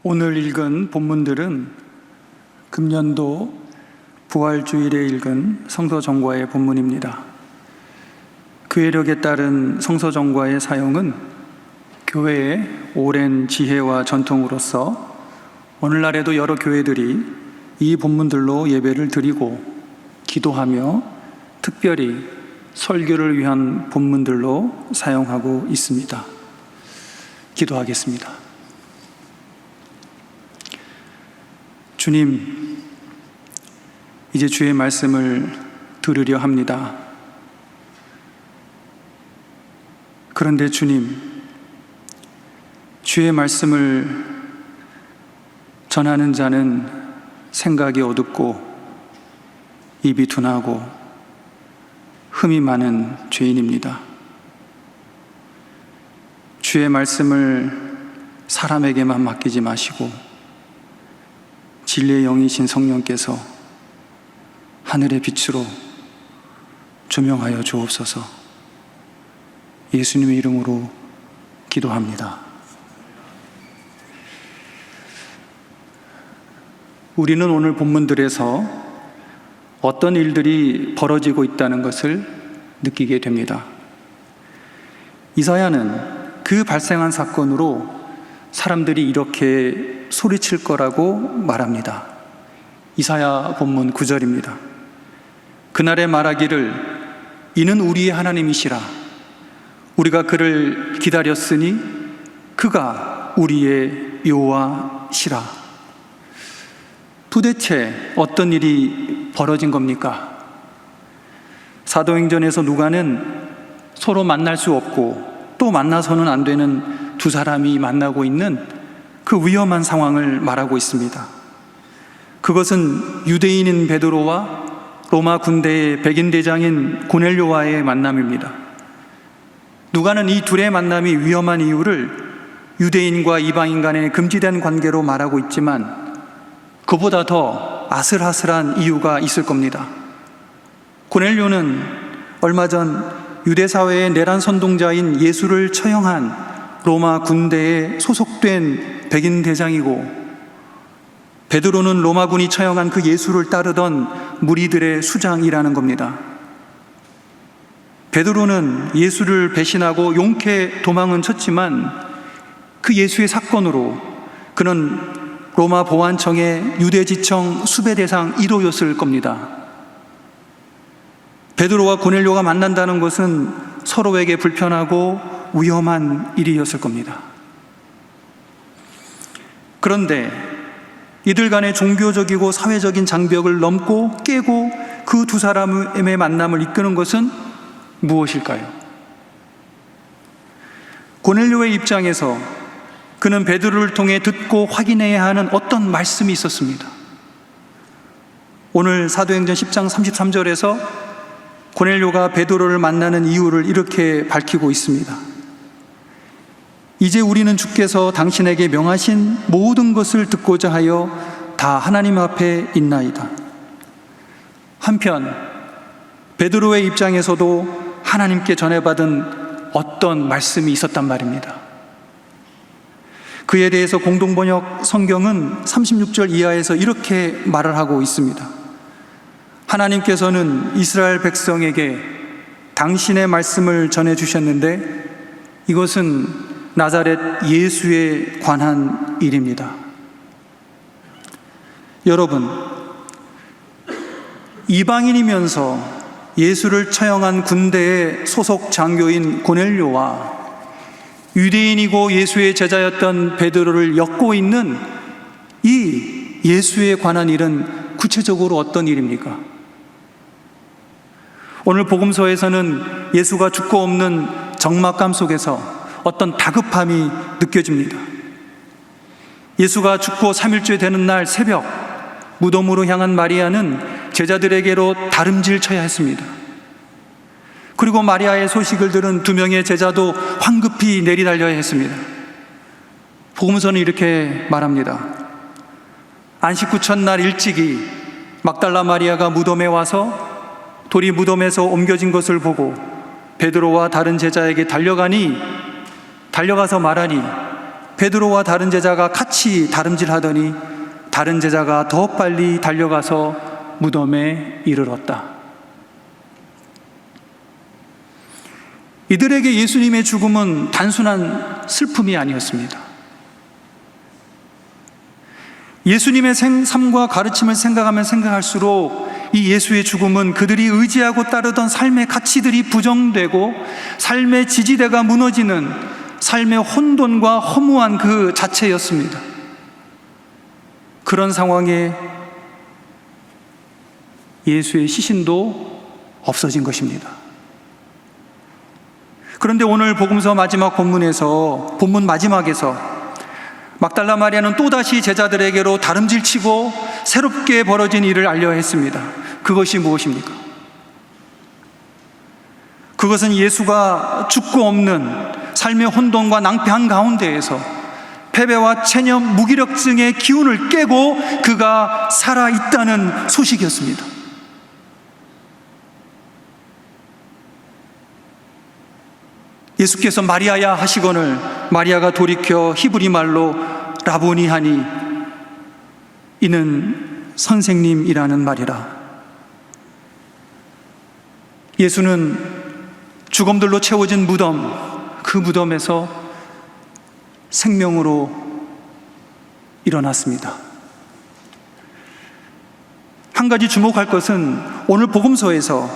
오늘 읽은 본문들은 금년도 부활주일에 읽은 성서정과의 본문입니다. 교회력에 따른 성서정과의 사용은 교회의 오랜 지혜와 전통으로서 오늘날에도 여러 교회들이 이 본문들로 예배를 드리고 기도하며 특별히 설교를 위한 본문들로 사용하고 있습니다. 기도하겠습니다. 주님, 이제 주의 말씀을 들으려 합니다. 그런데 주님, 주의 말씀을 전하는 자는 생각이 어둡고 입이 둔하고 흠이 많은 죄인입니다. 주의 말씀을 사람에게만 맡기지 마시고 진리의 영이신 성령께서 하늘의 빛으로 조명하여 주옵소서. 예수님의 이름으로 기도합니다. 우리는 오늘 본문들에서 어떤 일들이 벌어지고 있다는 것을 느끼게 됩니다. 이사야는 그 발생한 사건으로 사람들이 이렇게 소리칠 거라고 말합니다. 이사야 본문 9절입니다. 그날에 말하기를 이는 우리의 하나님이시라. 우리가 그를 기다렸으니 그가 우리의 여호와시라. 도대체 어떤 일이 벌어진 겁니까? 사도행전에서 누가는 서로 만날 수 없고 또 만나서는 안 되는 두 사람이 만나고 있는 그 위험한 상황을 말하고 있습니다. 그것은 유대인인 베드로와 로마 군대의 백인대장인 고넬료와의 만남입니다. 누가는 이 둘의 만남이 위험한 이유를 유대인과 이방인 간의 금지된 관계로 말하고 있지만 그보다 더 아슬아슬한 이유가 있을 겁니다. 고넬료는 얼마 전 유대사회의 내란 선동자인 예수를 처형한 로마 군대에 소속된 백인 대장이고, 베드로는 로마군이 처형한 그 예수를 따르던 무리들의 수장이라는 겁니다. 베드로는 예수를 배신하고 용케 도망은 쳤지만 그 예수의 사건으로 그는 로마 보안청의 유대지청 수배대상 1호였을 겁니다. 베드로와 고넬료가 만난다는 것은 서로에게 불편하고 위험한 일이었을 겁니다. 그런데 이들 간의 종교적이고 사회적인 장벽을 넘고 깨고 그 두 사람의 만남을 이끄는 것은 무엇일까요? 고넬료의 입장에서 그는 베드로를 통해 듣고 확인해야 하는 어떤 말씀이 있었습니다. 오늘 사도행전 10장 33절에서 고넬료가 베드로를 만나는 이유를 이렇게 밝히고 있습니다. 이제 우리는 주께서 당신에게 명하신 모든 것을 듣고자 하여 다 하나님 앞에 있나이다. 한편 베드로의 입장에서도 하나님께 전해받은 어떤 말씀이 있었단 말입니다. 그에 대해서 공동번역 성경은 36절 이하에서 이렇게 말을 하고 있습니다. 하나님께서는 이스라엘 백성에게 당신의 말씀을 전해주셨는데 이것은 나자렛 예수에 관한 일입니다. 여러분, 이방인이면서 예수를 처형한 군대의 소속 장교인 고넬료와 유대인이고 예수의 제자였던 베드로를 엮고 있는 이 예수에 관한 일은 구체적으로 어떤 일입니까? 오늘 복음서에서는 예수가 죽고 없는 적막감 속에서 어떤 다급함이 느껴집니다. 예수가 죽고 3일째 되는 날 새벽 무덤으로 향한 마리아는 제자들에게로 다름질 쳐야 했습니다. 그리고 마리아의 소식을 들은 두 명의 제자도 황급히 내리달려야 했습니다. 복음서는 이렇게 말합니다. 안식 후 첫날 일찍이 막달라 마리아가 무덤에 와서 돌이 무덤에서 옮겨진 것을 보고 베드로와 다른 제자에게 달려가서 말하니 베드로와 다른 제자가 같이 다름질하더니 다른 제자가 더 빨리 달려가서 무덤에 이르렀다. 이들에게 예수님의 죽음은 단순한 슬픔이 아니었습니다. 예수님의 삶과 가르침을 생각하면 생각할수록 이 예수의 죽음은 그들이 의지하고 따르던 삶의 가치들이 부정되고 삶의 지지대가 무너지는 삶의 혼돈과 허무한 그 자체였습니다. 그런 상황에 예수의 시신도 없어진 것입니다. 그런데 오늘 복음서 마지막 본문 마지막에서 막달라 마리아는 또다시 제자들에게로 다름질치고 새롭게 벌어진 일을 알려 했습니다. 그것이 무엇입니까? 그것은 예수가 죽고 없는 삶의 혼돈과 낭패한 가운데에서 패배와 체념, 무기력증의 기운을 깨고 그가 살아있다는 소식이었습니다. 예수께서 마리아야 하시거늘 마리아가 돌이켜 히브리 말로 라보니 하니 이는 선생님이라는 말이라. 예수는 죽음들로 채워진 무덤, 그 무덤에서 생명으로 일어났습니다. 한 가지 주목할 것은 오늘 복음서에서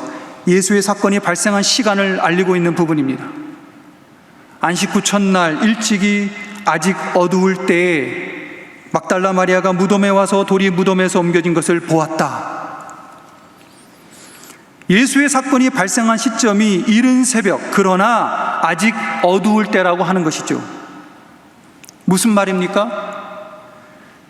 예수의 사건이 발생한 시간을 알리고 있는 부분입니다. 안식 후 첫날 일찍이 아직 어두울 때에 막달라 마리아가 무덤에 와서 돌이 무덤에서 옮겨진 것을 보았다. 예수의 사건이 발생한 시점이 이른 새벽, 그러나 아직 어두울 때라고 하는 것이죠. 무슨 말입니까?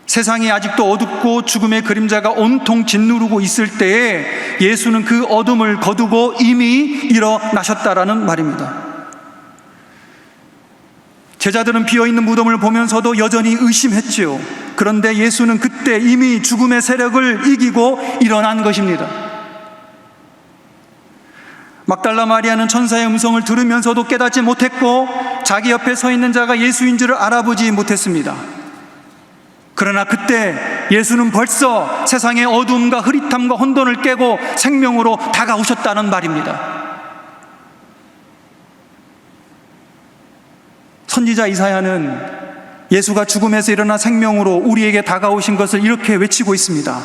세상이 아직도 어둡고 죽음의 그림자가 온통 짓누르고 있을 때에 예수는 그 어둠을 거두고 이미 일어나셨다라는 말입니다. 제자들은 비어있는 무덤을 보면서도 여전히 의심했지요. 그런데 예수는 그때 이미 죽음의 세력을 이기고 일어난 것입니다. 막달라 마리아는 천사의 음성을 들으면서도 깨닫지 못했고 자기 옆에 서 있는 자가 예수인 줄을 알아보지 못했습니다. 그러나 그때 예수는 벌써 세상의 어두움과 흐릿함과 혼돈을 깨고 생명으로 다가오셨다는 말입니다. 선지자 이사야는 예수가 죽음에서 일어나 생명으로 우리에게 다가오신 것을 이렇게 외치고 있습니다.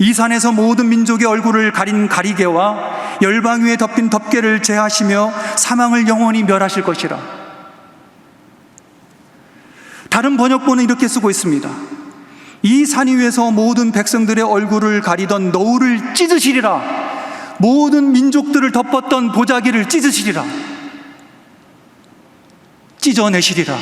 이 산에서 모든 민족의 얼굴을 가린 가리개와 열방 위에 덮인 덮개를 제하시며 사망을 영원히 멸하실 것이라. 다른 번역본은 이렇게 쓰고 있습니다. 이 산 위에서 모든 백성들의 얼굴을 가리던 너울을 찢으시리라. 모든 민족들을 덮었던 보자기를 찢으시리라. 찢어내시리라.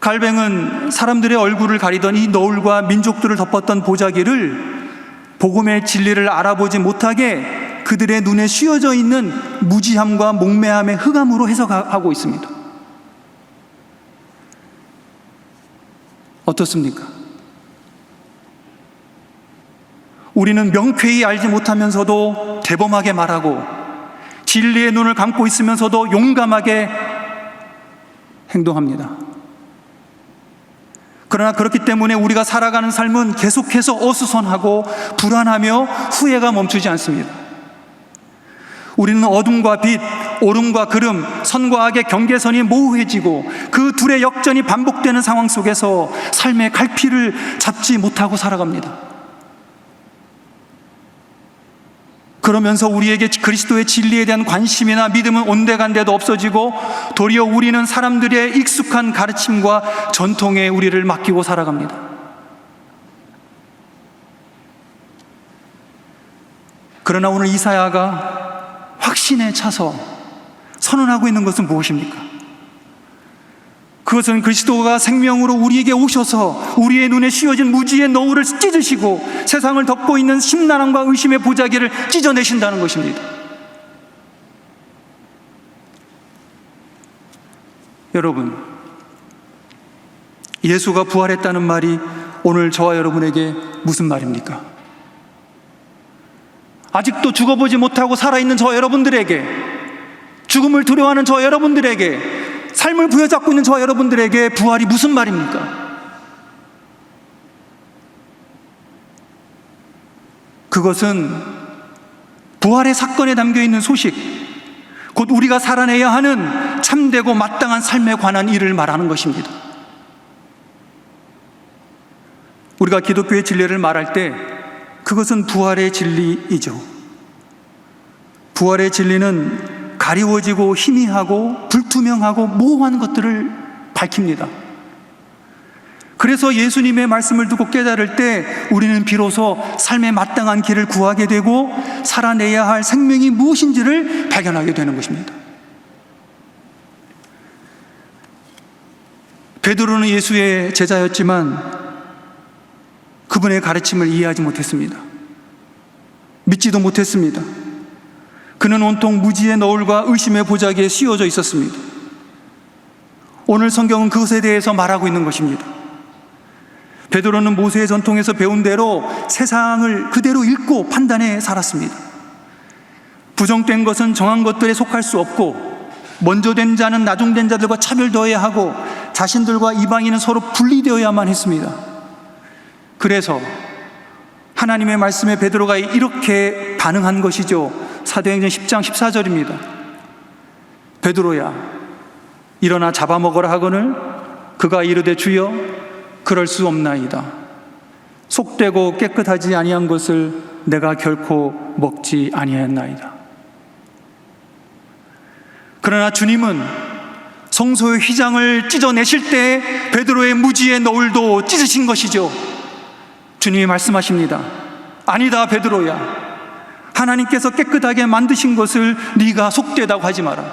갈뱅은 사람들의 얼굴을 가리던 이 너울과 민족들을 덮었던 보자기를 복음의 진리를 알아보지 못하게 그들의 눈에 씌어져 있는 무지함과 목매함의 흑암으로 해석하고 있습니다. 어떻습니까? 우리는 명쾌히 알지 못하면서도 대범하게 말하고 진리의 눈을 감고 있으면서도 용감하게 행동합니다. 그러나 그렇기 때문에 우리가 살아가는 삶은 계속해서 어수선하고 불안하며 후회가 멈추지 않습니다. 우리는 어둠과 빛, 옳음과 그름, 선과 악의 경계선이 모호해지고 그 둘의 역전이 반복되는 상황 속에서 삶의 갈피를 잡지 못하고 살아갑니다. 그러면서 우리에게 그리스도의 진리에 대한 관심이나 믿음은 온데간데도 없어지고 도리어 우리는 사람들의 익숙한 가르침과 전통에 우리를 맡기고 살아갑니다. 그러나 오늘 이사야가 확신에 차서 선언하고 있는 것은 무엇입니까? 그것은 그리스도가 생명으로 우리에게 오셔서 우리의 눈에 씌어진 무지의 너울을 찢으시고 세상을 덮고 있는 심란함과 의심의 보자기를 찢어내신다는 것입니다. 여러분, 예수가 부활했다는 말이 오늘 저와 여러분에게 무슨 말입니까? 아직도 죽어보지 못하고 살아있는 저 여러분들에게 죽음을 두려워하는 저와 여러분들에게, 삶을 부여잡고 있는 저와 여러분들에게 부활이 무슨 말입니까? 그것은 부활의 사건에 담겨있는 소식, 곧 우리가 살아내야 하는 참되고 마땅한 삶에 관한 일을 말하는 것입니다. 우리가 기독교의 진리를 말할 때 그것은 부활의 진리이죠. 부활의 진리는 가리워지고 희미하고 불투명하고 모호한 것들을 밝힙니다. 그래서 예수님의 말씀을 듣고 깨달을 때 우리는 비로소 삶의 마땅한 길을 구하게 되고 살아내야 할 생명이 무엇인지를 발견하게 되는 것입니다. 베드로는 예수의 제자였지만 그분의 가르침을 이해하지 못했습니다. 믿지도 못했습니다. 그는 온통 무지의 너울과 의심의 보자기에 씌워져 있었습니다. 오늘 성경은 그것에 대해서 말하고 있는 것입니다. 베드로는 모세의 전통에서 배운 대로 세상을 그대로 읽고 판단해 살았습니다. 부정된 것은 정한 것들에 속할 수 없고, 먼저 된 자는 나중된 자들과 차별되어야 하고, 자신들과 이방인은 서로 분리되어야만 했습니다. 그래서 하나님의 말씀에 베드로가 이렇게 반응한 것이죠. 사도행전 10장 14절입니다. 베드로야, 일어나 잡아먹으라 하거늘 그가 이르되 주여 그럴 수 없나이다. 속되고 깨끗하지 아니한 것을 내가 결코 먹지 아니하였나이다. 그러나 주님은 성소의 휘장을 찢어내실 때 베드로의 무지의 너울도 찢으신 것이죠. 주님이 말씀하십니다. 아니다 베드로야, 하나님께서 깨끗하게 만드신 것을 네가 속되다고 하지 마라.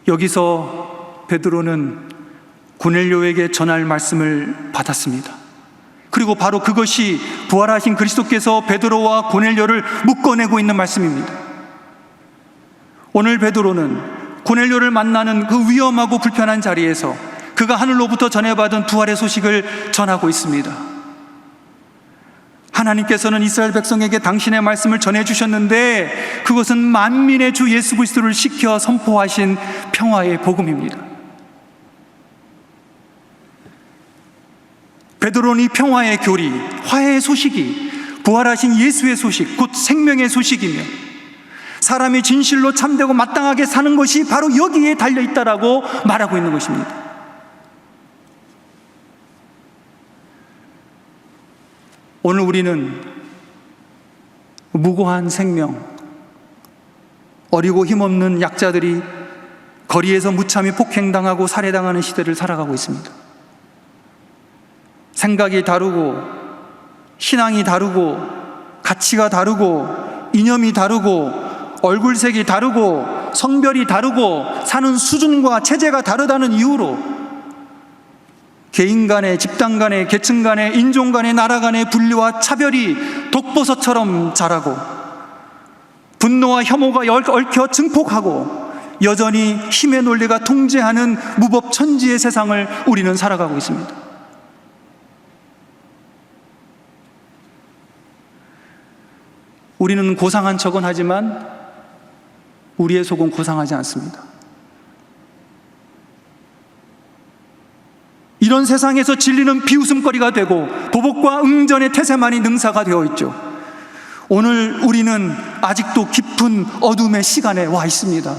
여기서 베드로는 고넬료에게 전할 말씀을 받았습니다. 그리고 바로 그것이 부활하신 그리스도께서 베드로와 고넬료를 묶어내고 있는 말씀입니다. 오늘 베드로는 고넬료를 만나는 그 위험하고 불편한 자리에서 그가 하늘로부터 전해받은 부활의 소식을 전하고 있습니다. 하나님께서는 이스라엘 백성에게 당신의 말씀을 전해주셨는데 그것은 만민의 주 예수 그리스도를 시켜 선포하신 평화의 복음입니다. 베드로는 이 평화의 교리, 화해의 소식이 부활하신 예수의 소식, 곧 생명의 소식이며 사람이 진실로 참되고 마땅하게 사는 것이 바로 여기에 달려있다라고 말하고 있는 것입니다. 오늘 우리는 무고한 생명, 어리고 힘없는 약자들이 거리에서 무참히 폭행당하고 살해당하는 시대를 살아가고 있습니다. 생각이 다르고 신앙이 다르고 가치가 다르고 이념이 다르고 얼굴색이 다르고 성별이 다르고 사는 수준과 체제가 다르다는 이유로 개인 간의, 집단 간의, 계층 간의, 인종 간의, 나라 간의 분리와 차별이 독버섯처럼 자라고 분노와 혐오가 얽혀 증폭하고 여전히 힘의 논리가 통제하는 무법천지의 세상을 우리는 살아가고 있습니다. 우리는 고상한 척은 하지만 우리의 속은 고상하지 않습니다. 이런 세상에서 진리는 비웃음거리가 되고 보복과 응전의 태세만이 능사가 되어 있죠. 오늘 우리는 아직도 깊은 어둠의 시간에 와 있습니다.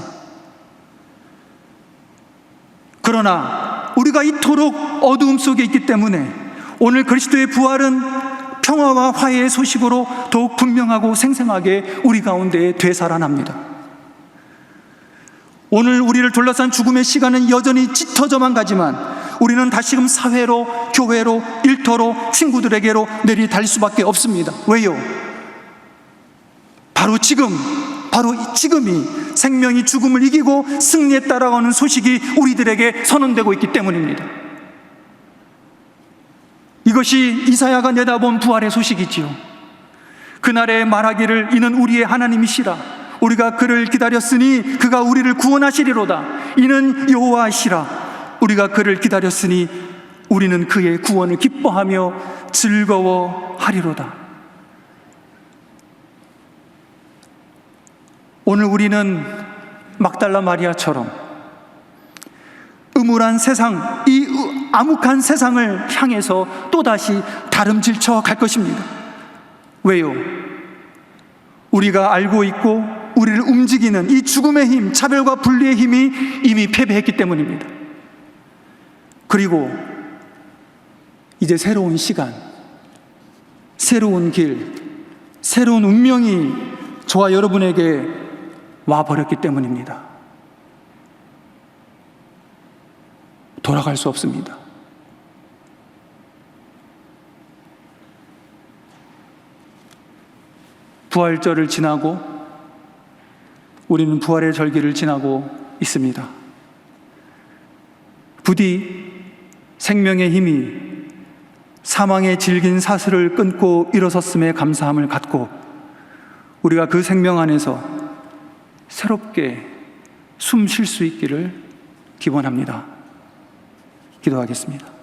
그러나 우리가 이토록 어두움 속에 있기 때문에 오늘 그리스도의 부활은 평화와 화해의 소식으로 더욱 분명하고 생생하게 우리 가운데 되살아납니다. 오늘 우리를 둘러싼 죽음의 시간은 여전히 짙어져만 가지만 우리는 다시금 사회로, 교회로, 일터로, 친구들에게로 내리달 수밖에 없습니다. 왜요? 바로 지금이 생명이 죽음을 이기고 승리에 따라가는 소식이 우리들에게 선언되고 있기 때문입니다. 이것이 이사야가 내다본 부활의 소식이지요. 그날에 말하기를 이는 우리의 하나님이시라. 우리가 그를 기다렸으니 그가 우리를 구원하시리로다. 이는 여호와시라. 우리가 그를 기다렸으니 우리는 그의 구원을 기뻐하며 즐거워하리로다. 오늘 우리는 막달라 마리아처럼 음울한 세상, 이 암흑한 세상을 향해서 또다시 다름질쳐 갈 것입니다. 왜요? 우리가 알고 있고 우리를 움직이는 이 죽음의 힘, 차별과 분리의 힘이 이미 패배했기 때문입니다. 그리고 이제 새로운 시간, 새로운 길, 새로운 운명이 저와 여러분에게 와버렸기 때문입니다. 돌아갈 수 없습니다. 부활절을 지나고 우리는 부활의 절기를 지나고 있습니다. 부디 생명의 힘이 사망의 질긴 사슬을 끊고 일어섰음에 감사함을 갖고 우리가 그 생명 안에서 새롭게 숨 쉴 수 있기를 기원합니다. 기도하겠습니다.